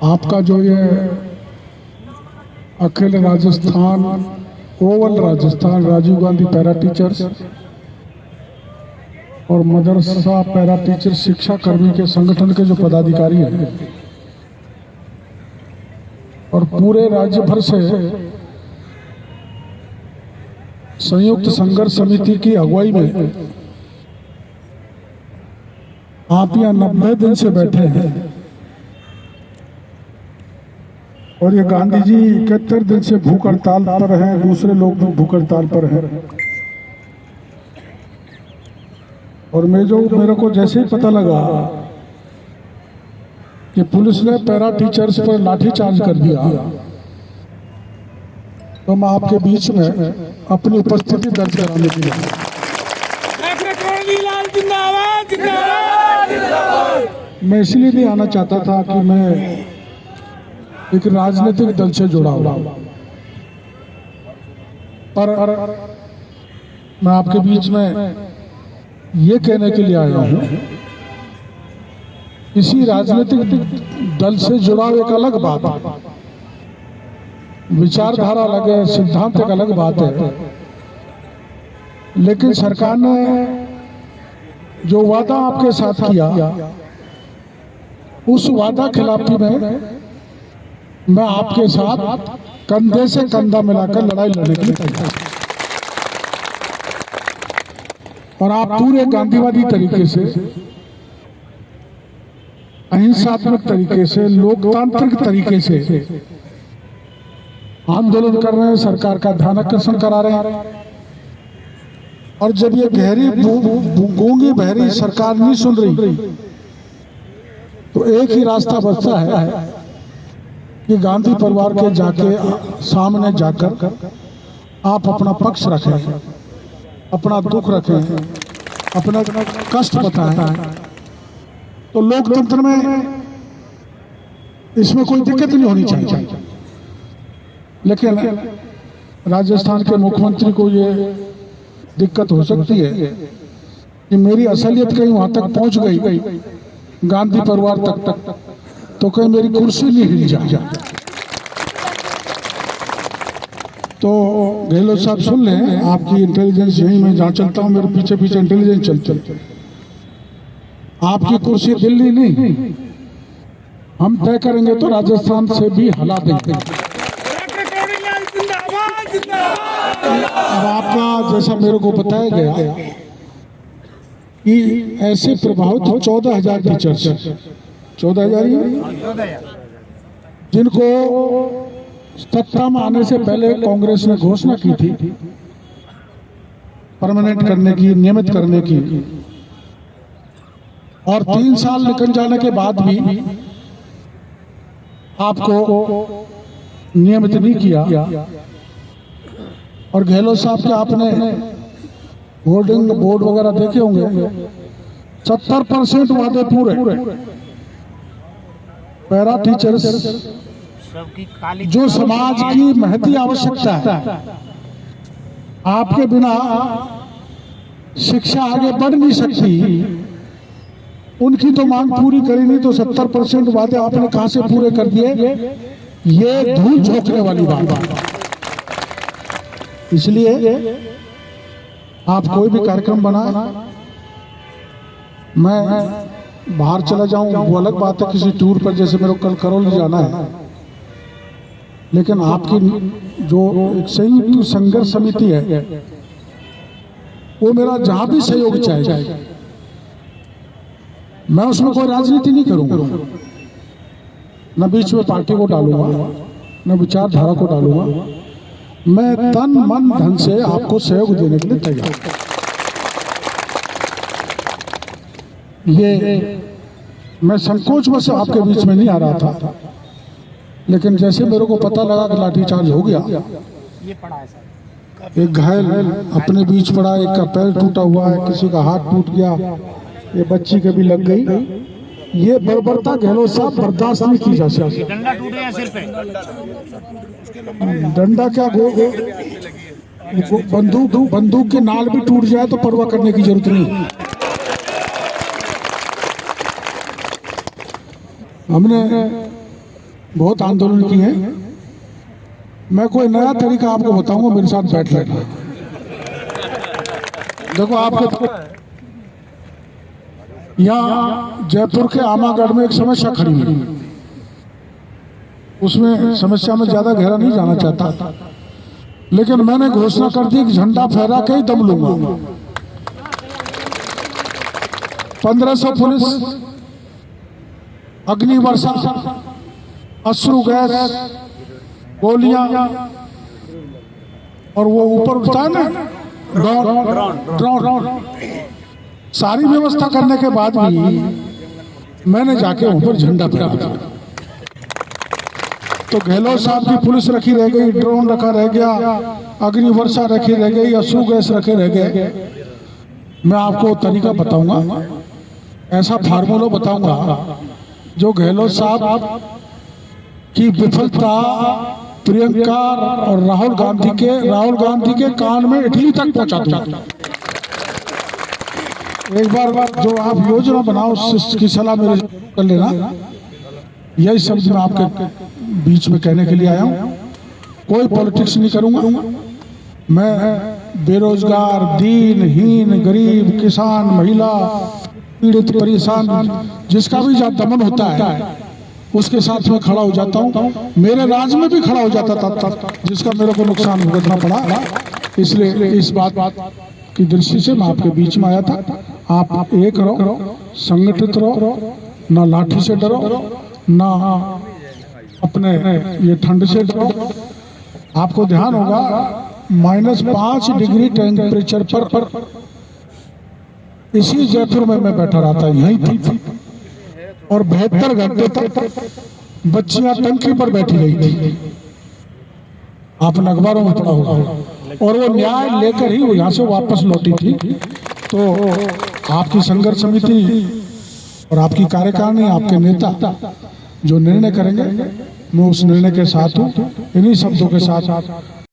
आपका जो ये अखिल राजस्थान ओवल राजस्थान राजीव गांधी पैरा टीचर्स और मदरसा पैरा टीचर शिक्षा कर्मी के संगठन के जो पदाधिकारी हैं और पूरे राज्य भर से संयुक्त संघर्ष समिति की अगुवाई में आप यहाँ 90 दिन से बैठे हैं और ये गांधी जी 71 दिन से भूख हड़ताल पर हैं, दूसरे लोग भी भूख हड़ताल पर हैं। और मेरे को जैसे ही पता लगा कि पुलिस ने पैरा टीचर्स पर लाठीचार्ज कर दिया तो मैं आपके बीच में अपनी उपस्थिति दर्ज कराने के लिए मैं इसलिए नहीं आना चाहता था कि मैं एक राजनीतिक दल से जुड़ा हुआ, पर मैं आपके बीच में ये कहने के लिए आया हूं, इसी राजनीतिक दल से जुड़ा एक अलग बात है, विचारधारा अलग है, सिद्धांत एक अलग बात है, लेकिन सरकार ने जो वादा आपके साथ किया उस वादा खिलाफी में मैं आपके साथ कंधे से कंधा मिलाकर लड़ाई लड़ने के लिए तैयार और आप पूरे गांधीवादी तरीके से, अहिंसात्मक तरीके से, लोकतांत्रिक तरीके से आंदोलन कर रहे हैं, सरकार का ध्यान आकर्षण करा रहे हैं। और जब ये गहरी गूंगी बहरी सरकार नहीं सुन रही तो एक ही रास्ता बचता है कि गांधी परिवार के सामने जाकर आप अपना पक्ष रखें, अपना दुख रखें, अपना कष्ट बताएं, तो लोकतंत्र में इसमें कोई दिक्कत नहीं होनी चाहिए। लेकिन राजस्थान के मुख्यमंत्री को ये दिक्कत हो सकती है कि मेरी असलियत कहीं वहां तक पहुंच गई, गांधी परिवार तक, तो कहीं मेरी कुर्सी नहीं हिल जाए। तो गहलोत साहब सुन लें, आपकी इंटेलिजेंस यही मैं जहाँ चलता हूँ मेरे पीछे पीछे इंटेलिजेंस चलती, आपकी कुर्सी दिल्ली नहीं, हम तय करेंगे तो राजस्थान से भी हला देंगे। अब आपका जैसा मेरे को बताया गया कि ऐसे प्रभावित 14,000 टीचर्स, 14,000 जिनको सत्ता में आने से पहले कांग्रेस ने घोषणा की थी परमानेंट करने की, नियमित करने की, और 3 साल निकल जाने के बाद भी आपको नियमित नहीं किया। और गहलोत साहब के आपने होर्डिंग बोर्ड वगैरह देखे होंगे, 70% वादे पूरे। पैरा टीचर्स जो समाज की महती आवश्यकता है, आपके बिना शिक्षा आगे बढ़ नहीं सकती, उनकी तो मांग पूरी करी नहीं तो 70% वादे आपने कहां से पूरे कर दिए, ये धूल झोंकने वाली बात है। इसलिए आप कोई भी कार्यक्रम बनाए, मैं बाहर चला जाऊं वो अलग बात है, किसी टूर पर, जैसे मेरे को कल करौली जाना है, लेकिन आपकी जो एक संयुक्त संघर्ष समिति है वो मेरा जहां भी सहयोग चाहेगा, मैं उसमें कोई राजनीति नहीं करूंगा, न बीच में पार्टी को डालूंगा, न विचारधारा को डालूंगा, मैं तन मन धन से आपको सहयोग देने के लिए तैयार। ये मैं संकोच में से आपके बीच में नहीं आ रहा था, लेकिन जैसे मेरे को पता लगा कि लाठीचार्ज हो गया, एक घायल अपने बीच पड़ा, एक का पैर टूटा हुआ है, किसी का हाथ टूट गया, ये बच्ची कभी लग गई, ये बर्बरता गहलोत साहब बर्दाश्त नहीं की जा सकती। डंडा टूट गया सिर पे, डंडा क्या बंदूक के नाल भी टूट जाए तो परवाह करने की जरूरत नहीं। हमने बहुत आंदोलन किए हैं। मैं कोई नया तरीका आपको बताऊंगा, मेरे साथ बैठ लेना। देखो आपको यहाँ जयपुर के आमागढ़ में एक समस्या खड़ी हुई, उसमें समस्या में ज्यादा गहरा नहीं जाना चाहता, लेकिन मैंने घोषणा कर दी कि झंडा फहरा के ही दम लूंगा। 1500 पुलिस, अग्नि वर्षा, अश्रु गैस, गोलियां और वो ऊपर उठता है ना ड्रोन, सारी व्यवस्था करने के बाद भी मैंने जाके ऊपर झंडा फहरा दिया। तो गहलोत साहब की पुलिस रखी रह गई, ड्रोन रखा रह गया, अग्नि वर्षा रखी रह गई, अश्रु गैस रखे रह गए। मैं आपको तरीका बताऊंगा, ऐसा फार्मूला बताऊंगा जो गहलोत साहब की विफलता प्रियंका और राहुल गांधी के कान में इटली तक पहुंचा दूंगा। एक बार जो आप योजना बनाओ उसकी सलाह मेरे कर लेना। यही शब्द मैं आपके बीच में कहने के लिए आया हूं। कोई पॉलिटिक्स नहीं करूंगा। मैं बेरोजगार, दीनहीन, गरीब, किसान, महिला, पीड़ित, परेशान, जिसका भी दमन होता है उसके साथ में खड़ा हो जाता हूँ। मेरे राज में भी खड़ा हो जाता था जिसका मेरे को नुकसान भुगतना पड़ा। इसलिए इस बात की दृष्टि से मैं आपके बीच में आया था। आप एक रहो, संगठित रहो, ना लाठी से डरो, ना अपने ये ठंड से डरो। आपको ध्यान होगा -5 डिग्री टेम्परेचर पर इसी जयपुर में मैं बैठा रहा था, यहीं थी, और 72 घंटे तक बच्चियां टंकी पर बैठी रही थी। आपने अखबारों में पढ़ा होगा। और वो न्याय लेकर ही वो यहाँ से वापस लौटी थी। तो आपकी संघर्ष समिति और आपकी कार्यकारिणी, आपके नेता जो निर्णय करेंगे, मैं उस निर्णय के साथ हूँ। इन्हीं शब्दों के साथ